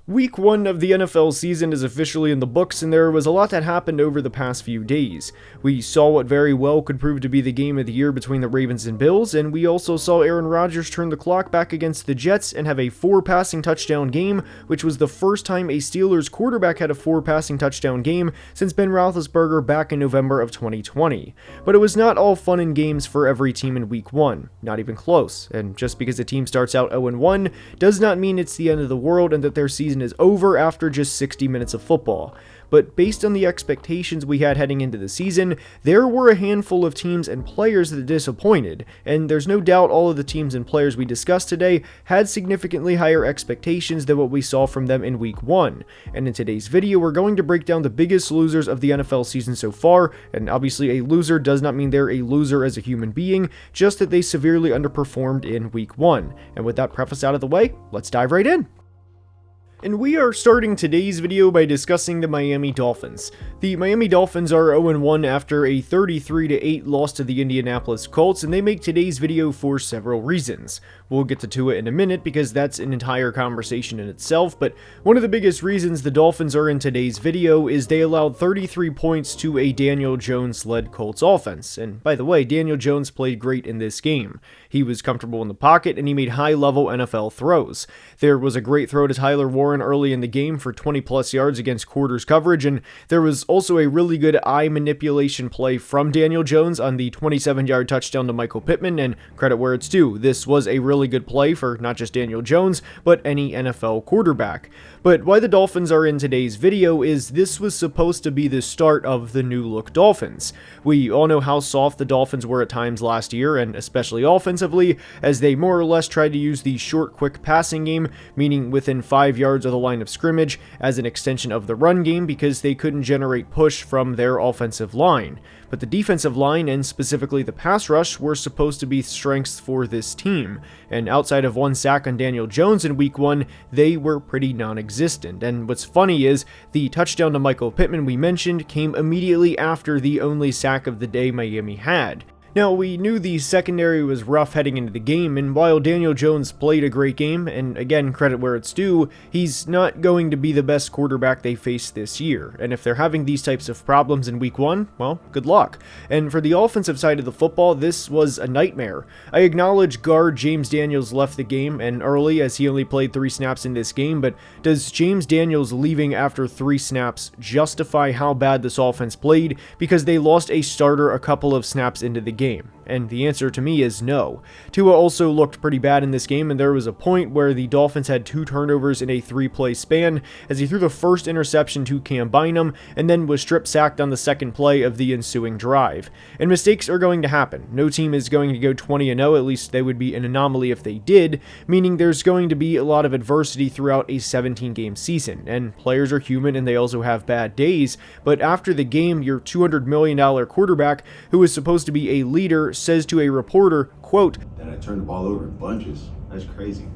Week 1 of the NFL season is officially in the books, and there was a lot that happened over the past few days. We saw what very well could prove to be the game of the year between the Ravens and Bills, and we also saw Aaron Rodgers turn the clock back against the Jets and have a 4-passing touchdown game, which was the first time a Steelers quarterback had a 4-passing touchdown game since Ben Roethlisberger back in November of 2020. But it was not all fun and games for every team in Week 1, not even close, and just because a team starts out 0-1 does not mean it's the end of the world and that their season is over after just 60 minutes of football. But based on the expectations we had heading into the season, there were a handful of teams and players that disappointed, and there's no doubt all of the teams and players we discussed today had significantly higher expectations than what we saw from them in Week 1. And in today's video, we're going to break down the biggest losers of the NFL season so far, and obviously a loser does not mean they're a loser as a human being, just that they severely underperformed in Week 1. And with that preface out of the way, let's dive right in. And we are starting today's video by discussing the Miami Dolphins. The Miami Dolphins are 0-1 after a 33-8 loss to the Indianapolis Colts, and they make today's video for several reasons. We'll get to Tua in a minute because that's an entire conversation in itself, but one of the biggest reasons the Dolphins are in today's video is they allowed 33 points to a Daniel Jones-led Colts offense. And by the way, Daniel Jones played great in this game. He was comfortable in the pocket and he made high-level NFL throws. There was a great throw to Tyler Warren early in the game for 20+ yards against quarters coverage, and there was also a really good eye manipulation play from Daniel Jones on the 27-yard touchdown to Michael Pittman, and credit where it's due, this was a really good play for not just Daniel Jones, but any NFL quarterback. But why the Dolphins are in today's video is this was supposed to be the start of the new look Dolphins. We all know how soft the Dolphins were at times last year, and especially offensively, as they more or less tried to use the short, quick passing game, meaning within 5 yards of the line of scrimmage, as an extension of the run game because they couldn't generate push from their offensive line. But the defensive line, and specifically the pass rush, were supposed to be strengths for this team, and outside of one sack on Daniel Jones in Week 1, they were pretty non-existent. And what's funny is, the touchdown to Michael Pittman we mentioned came immediately after the only sack of the day Miami had. Now, we knew the secondary was rough heading into the game, and while Daniel Jones played a great game, and again, credit where it's due, he's not going to be the best quarterback they face this year, and if they're having these types of problems in Week 1, well, good luck. And for the offensive side of the football, this was a nightmare. I acknowledge guard James Daniels left the game, and early, as he only played 3 snaps in this game, but does James Daniels leaving after 3 snaps justify how bad this offense played because they lost a starter a couple of snaps into the game? And the answer to me is no. Tua also looked pretty bad in this game, and there was a point where the Dolphins had 2 turnovers in a 3-play span as he threw the first interception to Cam Bynum and then was strip-sacked on the second play of the ensuing drive. And mistakes are going to happen. No team is going to go 20-0, at least they would be an anomaly if they did, meaning there's going to be a lot of adversity throughout a 17-game season, and players are human and they also have bad days, but after the game, your $200 million quarterback, who is supposed to be a leader, says to a reporter, quote, "That I turned the ball over in bunches. That's crazy."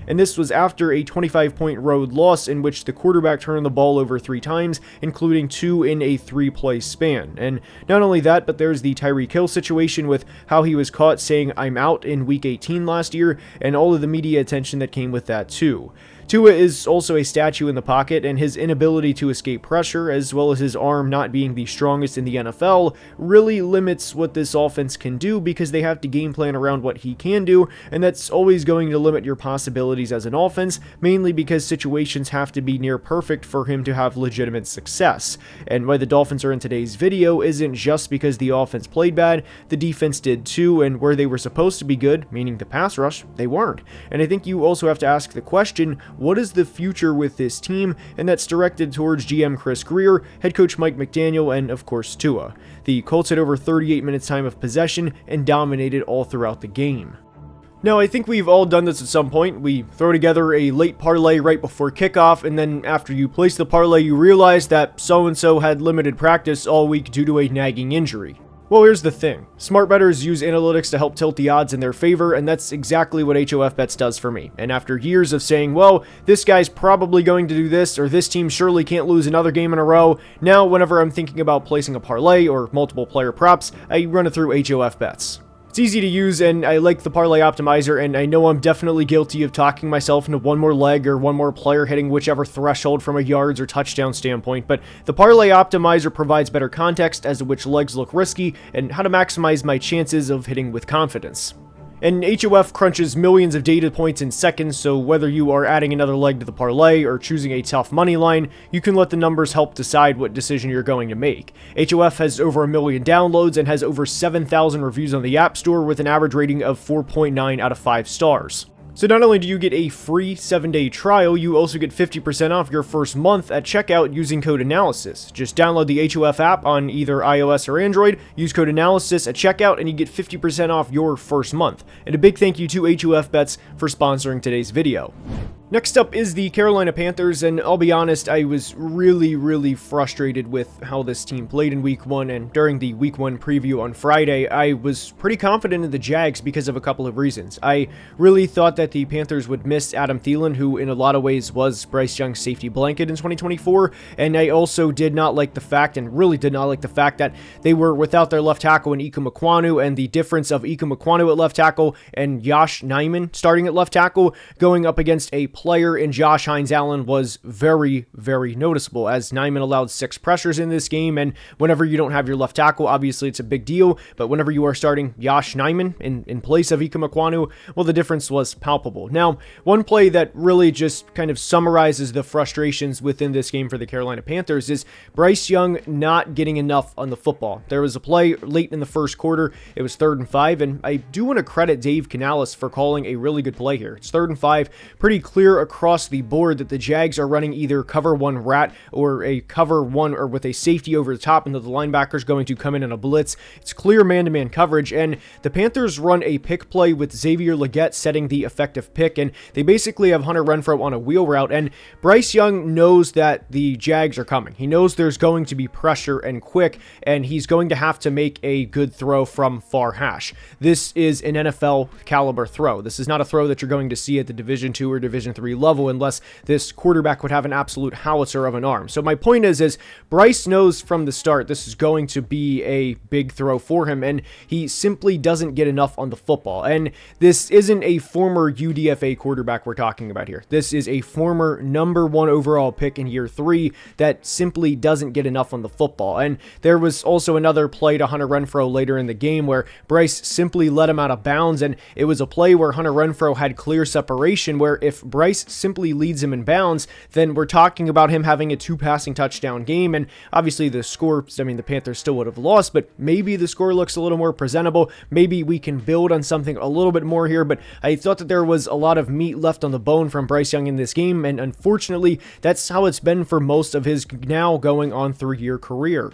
And this was after a 25-point road loss in which the quarterback turned the ball over 3 times, including 2 in a 3-play span. And not only that, but there's the Tyreek Hill situation with how he was caught saying "I'm out" in Week 18 last year, and all of the media attention that came with that too. Tua is also a statue in the pocket, and his inability to escape pressure, as well as his arm not being the strongest in the NFL, really limits what this offense can do because they have to game plan around what he can do, and that's always going to limit your possibilities as an offense, mainly because situations have to be near perfect for him to have legitimate success. And why the Dolphins are in today's video isn't just because the offense played bad, the defense did too, and where they were supposed to be good, meaning the pass rush, they weren't. And I think you also have to ask the question, what is the future with this team? And that's directed towards GM Chris Grier, head coach Mike McDaniel, and of course Tua. The Colts had over 38 minutes time of possession and dominated all throughout the game. Now, I think we've all done this at some point. We throw together a late parlay right before kickoff, and then after you place the parlay, you realize that so-and-so had limited practice all week due to a nagging injury. Well, here's the thing. Smart bettors use analytics to help tilt the odds in their favor, and that's exactly what HOF Bets does for me. And after years of saying, well, this guy's probably going to do this, or this team surely can't lose another game in a row, now whenever I'm thinking about placing a parlay or multiple player props, I run it through HOF Bets. It's easy to use, and I like the parlay optimizer, and I know I'm definitely guilty of talking myself into one more leg or one more player hitting whichever threshold from a yards or touchdown standpoint, but the parlay optimizer provides better context as to which legs look risky and how to maximize my chances of hitting with confidence. And HOF crunches millions of data points in seconds, so whether you are adding another leg to the parlay or choosing a tough money line, you can let the numbers help decide what decision you're going to make. HOF has over 1 million downloads and has over 7,000 reviews on the App Store with an average rating of 4.9 out of 5 stars. So not only do you get a free 7-day trial, you also get 50% off your first month at checkout using code ANALYSIS. Just download the HOF app on either iOS or Android, use code ANALYSIS at checkout, and you get 50% off your first month. And a big thank you to HOF Bets for sponsoring today's video. Next up is the Carolina Panthers, and I'll be honest, I was really frustrated with how this team played in Week 1, and during the Week 1 preview on Friday, I was pretty confident in the Jags because of a couple of reasons. I really thought that the Panthers would miss Adam Thielen, who in a lot of ways was Bryce Young's safety blanket in 2024, and I also did not like the fact, and really did not like the fact, that they were without their left tackle in Ikem Ekwonu, and the difference of Ikem Ekwonu at left tackle and Josh Nijman starting at left tackle going up against a player in Josh Hines-Allen was very noticeable, as Nijman allowed 6 pressures in this game, and whenever you don't have your left tackle, obviously it's a big deal, but whenever you are starting Josh Nijman in place of Ikem Ekwonu, well, the difference was palpable. Now, one play that really just kind of summarizes the frustrations within this game for the Carolina Panthers is Bryce Young not getting enough on the football. There was a play late in the first quarter, it was 3rd and 5, and I do want to credit Dave Canales for calling a really good play here. It's 3rd and 5, pretty clear across the board that the Jags are running either cover 1 rat or a cover 1 or with a safety over the top, and that the linebacker's going to come in on a blitz. It's clear man-to-man coverage, and the Panthers run a pick play with Xavier Legette setting the effective pick, and they basically have Hunter Renfrow on a wheel route, and Bryce Young knows that the Jags are coming. He knows there's going to be pressure and quick, and he's going to have to make a good throw from far hash. This is an NFL caliber throw. This is not a throw that you're going to see at the Division II or Division III level unless this quarterback would have an absolute howitzer of an arm. So my point is Bryce knows from the start this is going to be a big throw for him, and he simply doesn't get enough on the football. And this isn't a former UDFA quarterback we're talking about here. This is a former number 1 overall pick in year 3 that simply doesn't get enough on the football. And there was also another play to Hunter Renfrow later in the game where Bryce simply let him out of bounds, and it was a play where Hunter Renfrow had clear separation, where if Bryce simply leads him in bounds, then we're talking about him having a 2 passing touchdown game, and obviously the score, the Panthers still would have lost, but maybe the score looks a little more presentable. Maybe we can build on something a little bit more here, but I thought that there was a lot of meat left on the bone from Bryce Young in this game, and unfortunately, that's how it's been for most of his now going on 3-year career.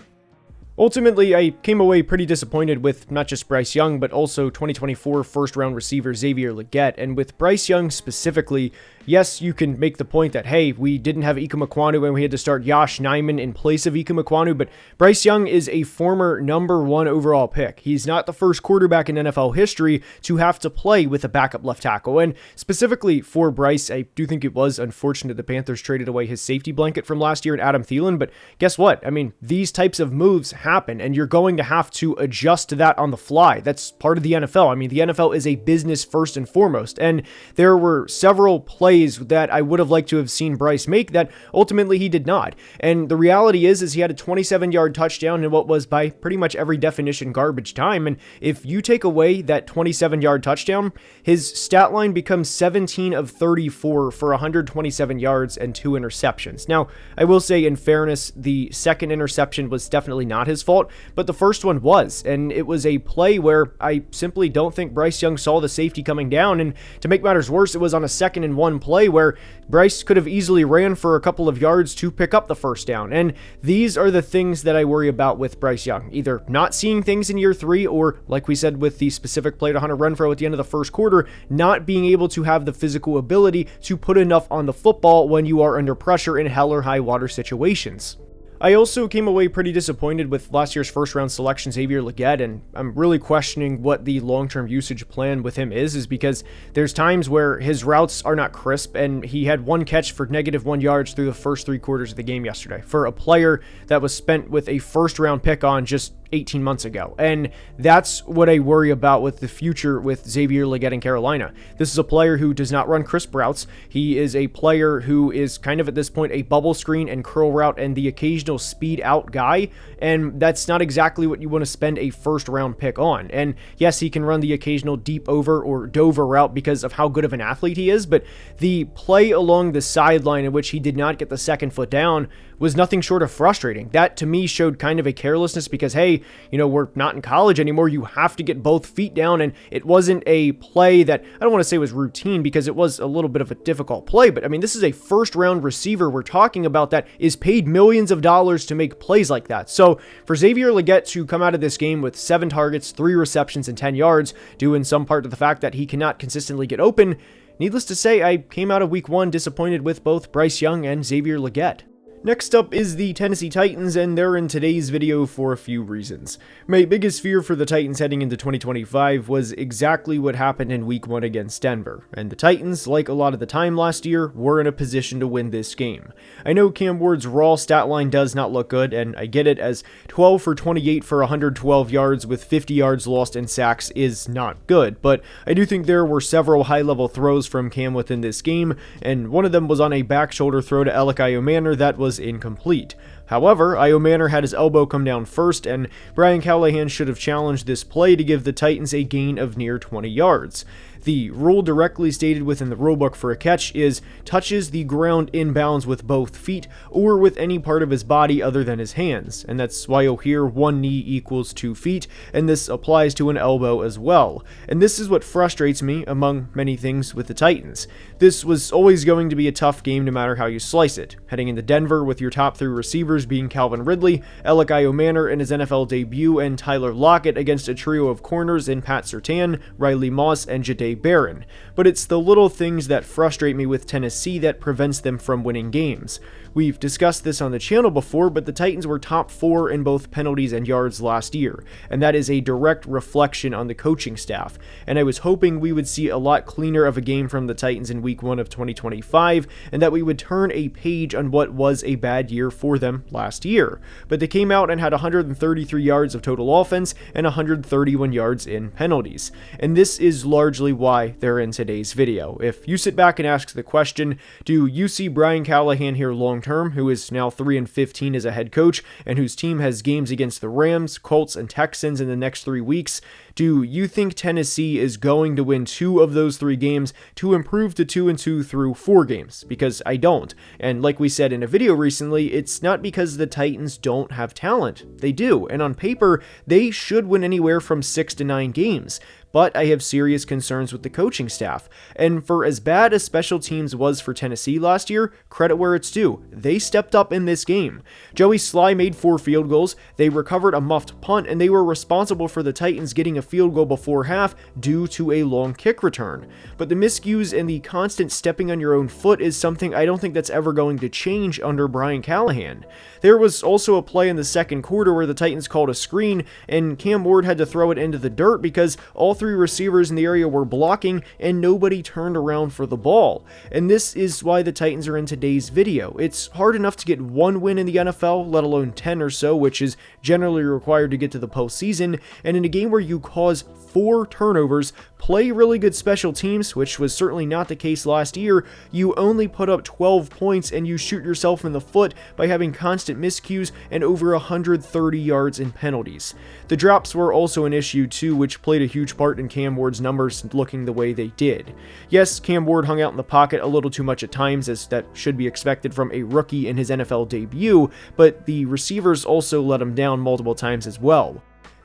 Ultimately, I came away pretty disappointed with not just Bryce Young, but also 2024 first-round receiver Xavier Legette. And with Bryce Young specifically, yes, you can make the point that, hey, we didn't have Ikem Ekwonu and we had to start Josh Nijman in place of Ikem Ekwonu, but Bryce Young is a former number 1 overall pick. He's not the first quarterback in NFL history to have to play with a backup left tackle. And specifically for Bryce, I do think it was unfortunate the Panthers traded away his safety blanket from last year in Adam Thielen, but guess what? These types of moves happen, and you're going to have to adjust to that on the fly. That's part of the NFL. The NFL is a business first and foremost, and there were several plays that I would have liked to have seen Bryce make that ultimately he did not. And the reality is he had a 27-yard touchdown in what was by pretty much every definition garbage time, and if you take away that 27-yard touchdown, his stat line becomes 17 of 34 for 127 yards and 2 interceptions. Now, I will say in fairness, the second interception was definitely not his fault, but the first one was, and it was a play where I simply don't think Bryce Young saw the safety coming down, and to make matters worse, it was on a 2nd and 1 play where Bryce could have easily ran for a couple of yards to pick up the first down, and these are the things that I worry about with Bryce Young, either not seeing things in year 3, or like we said with the specific play to Hunter Renfrow at the end of the first quarter, not being able to have the physical ability to put enough on the football when you are under pressure in hell or high water situations. I also came away pretty disappointed with last year's first-round selection, Xavier Legette, and I'm really questioning what the long-term usage plan with him is because there's times where his routes are not crisp, and he had 1 catch for -1 yards through the first 3 quarters of the game yesterday. For a player that was spent with a first-round pick on just 18 months ago. And that's what I worry about with the future with Xavier Legette in Carolina. This is a player who does not run crisp routes. He is a player who is kind of at this point a bubble screen and curl route and the occasional speed out guy. And that's not exactly what you want to spend a first round pick on. And yes, he can run the occasional deep over or Dover route because of how good of an athlete he is, but the play along the sideline in which he did not get the second foot down was nothing short of frustrating. That to me showed kind of a carelessness because, hey, we're not in college anymore. You have to get both feet down. And it wasn't a play that I don't want to say was routine because it was a little bit of a difficult play. But I mean, this is a first round receiver we're talking about that is paid millions of dollars to make plays like that. So for Xavier Legette to come out of this game with 7 targets, 3 receptions, and 10 yards, due in some part to the fact that he cannot consistently get open, needless to say, I came out of week 1 disappointed with both Bryce Young and Xavier Legette. Next up is the Tennessee Titans, and they're in today's video for a few reasons. My biggest fear for the Titans heading into 2025 was exactly what happened in week 1 against Denver, and the Titans, like a lot of the time last year, were in a position to win this game. I know Cam Ward's raw stat line does not look good, and I get it, as 12 for 28 for 112 yards with 50 yards lost in sacks is not good, but I do think there were several high-level throws from Cam within this game, and one of them was on a back shoulder throw to Alec Iomanner that was incomplete. However, Iomanner had his elbow come down first, and Brian Callahan should have challenged this play to give the Titans a gain of near 20 yards. The rule directly stated within the rulebook for a catch is touches the ground inbounds with both feet or with any part of his body other than his hands, and that's why you'll hear 1 knee equals 2 feet, and this applies to an elbow as well. And this is what frustrates me, among many things, with the Titans. This was always going to be a tough game no matter how you slice it. Heading into Denver with your top 3 receivers being Calvin Ridley, Alec Iomanner in his NFL debut, and Tyler Lockett against a trio of corners in Pat Surtain, Riley Moss, and Jahdae Barron. But it's the little things that frustrate me with Tennessee that prevents them from winning games. We've discussed this on the channel before, but the Titans were top 4 in both penalties and yards last year, and that is a direct reflection on the coaching staff. And I was hoping we would see a lot cleaner of a game from the Titans in week 1 of 2025, and that we would turn a page on what was a bad year for them last year. But they came out and had 133 yards of total offense and 131 yards in penalties. And this is largely why they're in today's video. If you sit back and ask the question, do you see Brian Callahan here long term, who is now 3-15 as a head coach and whose team has games against the Rams, Colts, and Texans in the next 3 weeks, do you think Tennessee is going to win 2 of those 3 games to improve to 2-2 through 4 games? Because I don't. And like we said in a video recently, it's not because the Titans don't have talent. They do. And on paper, they should win anywhere from 6 to 9 games. But I have serious concerns with the coaching staff. And for as bad as special teams was for Tennessee last year, credit where it's due. They stepped up in this game. Joey Sly made 4 field goals, they recovered a muffed punt, and they were responsible for the Titans getting a field goal before half due to a long kick return. But the miscues and the constant stepping on your own foot is something I don't think that's ever going to change under Brian Callahan. There was also a play in the second quarter where the Titans called a screen, and Cam Ward had to throw it into the dirt because all 3 receivers in the area were blocking and nobody turned around for the ball. And this is why the Titans are in today's video. It's hard enough to get 1 win in the NFL, let alone 10 or so, which is generally required to get to the postseason, and in a game where you cause 4 turnovers, play really good special teams, which was certainly not the case last year, you only put up 12 points and you shoot yourself in the foot by having constant miscues and over 130 yards in penalties. The drops were also an issue too, which played a huge part in Cam Ward's numbers looking the way they did. Yes, Cam Ward hung out in the pocket a little too much at times, as that should be expected from a rookie in his NFL debut, but the receivers also let him down multiple times as well.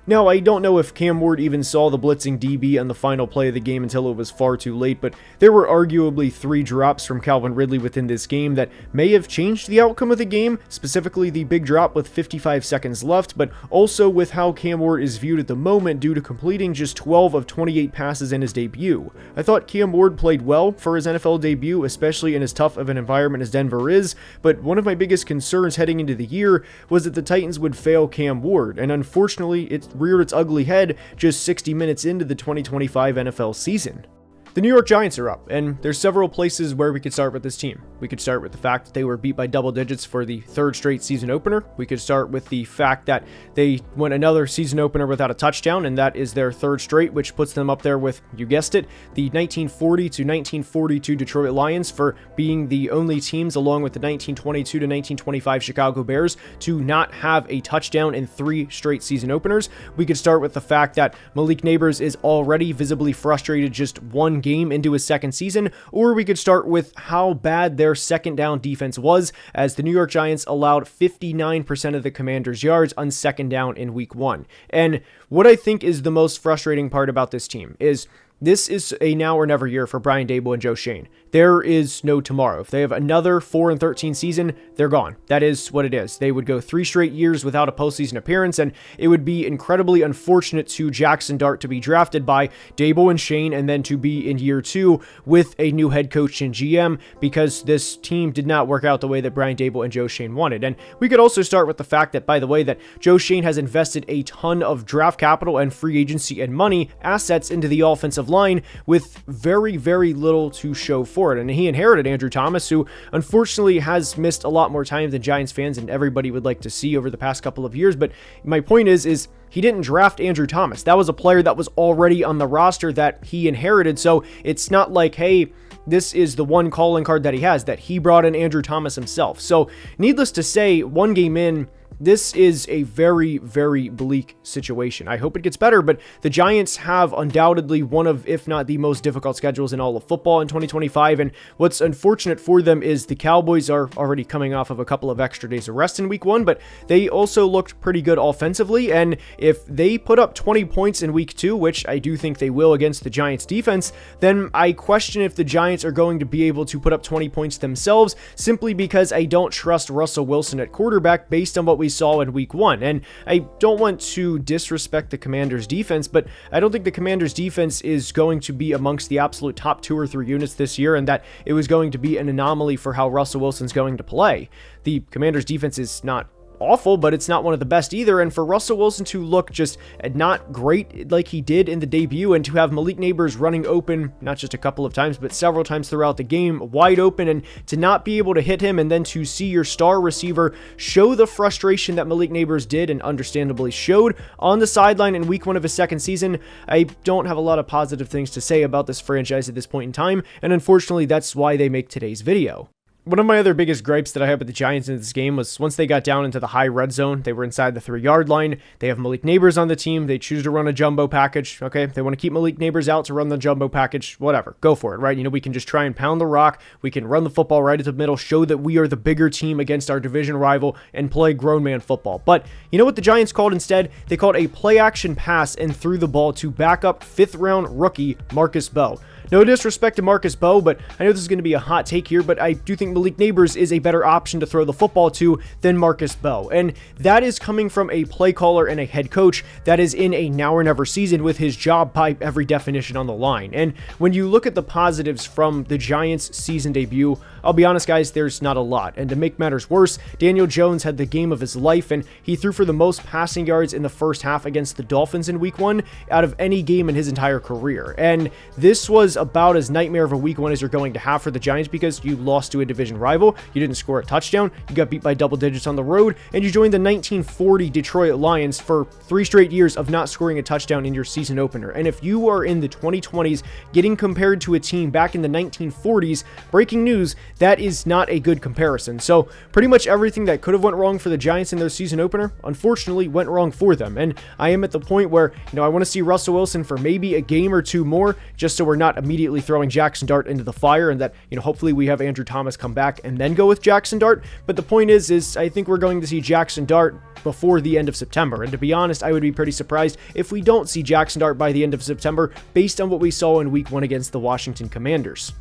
Now, I don't know if Cam Ward even saw the blitzing DB on the final play of the game until it was far too late, but there were arguably 3 drops from Calvin Ridley within this game that may have changed the outcome of the game, specifically the big drop with 55 seconds left, but also with how Cam Ward is viewed at the moment due to completing just 12 of 28 passes in his debut. I thought Cam Ward played well for his NFL debut, especially in as tough of an environment as Denver is, but one of my biggest concerns heading into the year was that the Titans would fail Cam Ward, and unfortunately, it reared its ugly head just 60 minutes into the 2025 NFL season. The New York Giants are up, and there's several places where we could start with this team. We could start with the fact that they were beat by double digits for the third straight season opener. We could start with the fact that they went another season opener without a touchdown, and that is their third straight, which puts them up there with, you guessed it, the 1940 to 1942 Detroit Lions for being the only teams, along with the 1922 to 1925 Chicago Bears, to not have a touchdown in 3 straight season openers. We could start with the fact that Malik Nabers is already visibly frustrated just one game into his second season, or we could start with how bad their second down defense was, as the New York Giants allowed 59% of the Commanders' yards on second down in week 1. And what I think is the most frustrating part about this team is this is a now or never year for Brian Daboll and Joe Schoen. There is no tomorrow. If they have another 4-13 season, they're gone. That is what it is. They would go 3 straight years without a postseason appearance, and it would be incredibly unfortunate to Jackson Dart to be drafted by Daboll and Schoen and then to be in year 2 with a new head coach and GM, because this team did not work out the way that Brian Daboll and Joe Schoen wanted. And we could also start with the fact that, by the way, that Joe Schoen has invested a ton of draft capital and free agency and money assets into the offensive line with very, very little to show for it. And he inherited Andrew Thomas, who unfortunately has missed a lot more time than Giants fans and everybody would like to see over the past couple of years. But my point is he didn't draft Andrew Thomas. That was a player that was already on the roster that he inherited. So it's not like, hey, this is the one calling card that he has, that he brought in Andrew Thomas himself. So needless to say, one game in, this is a very, very bleak situation. I hope it gets better, but the Giants have undoubtedly one of, if not the most difficult schedules in all of football in 2025, and what's unfortunate for them is the Cowboys are already coming off of a couple of extra days of rest in week 1, but they also looked pretty good offensively, and if they put up 20 points in week 2, which I do think they will against the Giants defense, then I question if the Giants are going to be able to put up 20 points themselves, simply because I don't trust Russell Wilson at quarterback based on what we saw in week 1. And I don't want to disrespect the Commanders defense, but I don't think the Commanders defense is going to be amongst the absolute top 2 or 3 units this year, and that it was going to be an anomaly for how Russell Wilson's going to play. The Commanders defense is not awful, but it's not one of the best either, and for Russell Wilson to look just not great like he did in the debut, and to have Malik Nabers running open, not just a couple of times, but several times throughout the game, wide open, and to not be able to hit him, and then to see your star receiver show the frustration that Malik Nabers did, and understandably showed, on the sideline in week 1 of his second season, I don't have a lot of positive things to say about this franchise at this point in time, and unfortunately that's why they make today's video. One of my other biggest gripes that I had with the Giants in this game was once they got down into the high red zone, they were inside the 3-yard line. They have Malik Nabers on the team. They choose to run a jumbo package. Okay, they want to keep Malik Nabers out to run the jumbo package. Whatever, go for it, right? You know, we can just try and pound the rock. We can run the football right at the middle, show that we are the bigger team against our division rival, and play grown man football. But you know what the Giants called instead? They called a play action pass and threw the ball to backup 5th-round rookie Marcus Bowe. No disrespect to Marcus Bowe, but I know this is going to be a hot take here, but I do think Malik Nabers is a better option to throw the football to than Marcus Bowe. And that is coming from a play caller and a head coach that is in a now or never season with his job by every definition on the line. And when you look at the positives from the Giants' season debut, I'll be honest, guys, there's not a lot. And to make matters worse, Daniel Jones had the game of his life, and he threw for the most passing yards in the first half against the Dolphins in week 1 out of any game in his entire career. And this was about as nightmare of a week 1 as you're going to have for the Giants, because you lost to a division rival, you didn't score a touchdown, you got beat by double digits on the road, and you joined the 1940 Detroit Lions for 3 straight years of not scoring a touchdown in your season opener. And if you are in the 2020s getting compared to a team back in the 1940s, breaking news, that is not a good comparison. So pretty much everything that could have went wrong for the Giants in their season opener, unfortunately went wrong for them. And I am at the point where, I want to see Russell Wilson for maybe a game or 2 more, just so we're not immediately throwing Jackson Dart into the fire, and that, hopefully we have Andrew Thomas come back and then go with Jackson Dart. But the point is I think we're going to see Jackson Dart before the end of September. And to be honest, I would be pretty surprised if we don't see Jackson Dart by the end of September based on what we saw in week 1 against the Washington Commanders.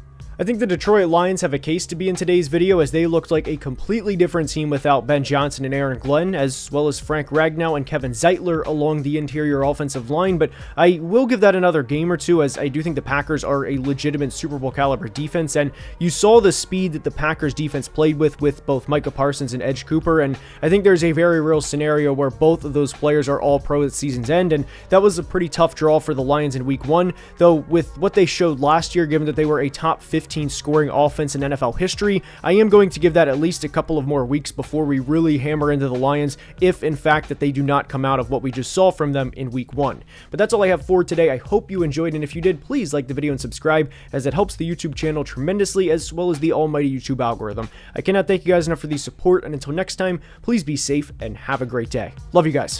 I think the Detroit Lions have a case to be in today's video, as they looked like a completely different team without Ben Johnson and Aaron Glenn, as well as Frank Ragnow and Kevin Zeitler along the interior offensive line, but I will give that another game or two, as I do think the Packers are a legitimate Super Bowl caliber defense, and you saw the speed that the Packers defense played with both Micah Parsons and Edge Cooper, and I think there's a very real scenario where both of those players are all pro at season's end, and that was a pretty tough draw for the Lions in week 1, though with what they showed last year, given that they were a top 15 scoring offense in NFL history, I am going to give that at least a couple of more weeks before we really hammer into the Lions, if in fact that they do not come out of what we just saw from them in week 1. But that's all I have for today. I hope you enjoyed, and if you did, please like the video and subscribe, as it helps the YouTube channel tremendously, as well as the almighty YouTube algorithm. I cannot thank you guys enough for the support, and until next time, please be safe and have a great day. Love you guys.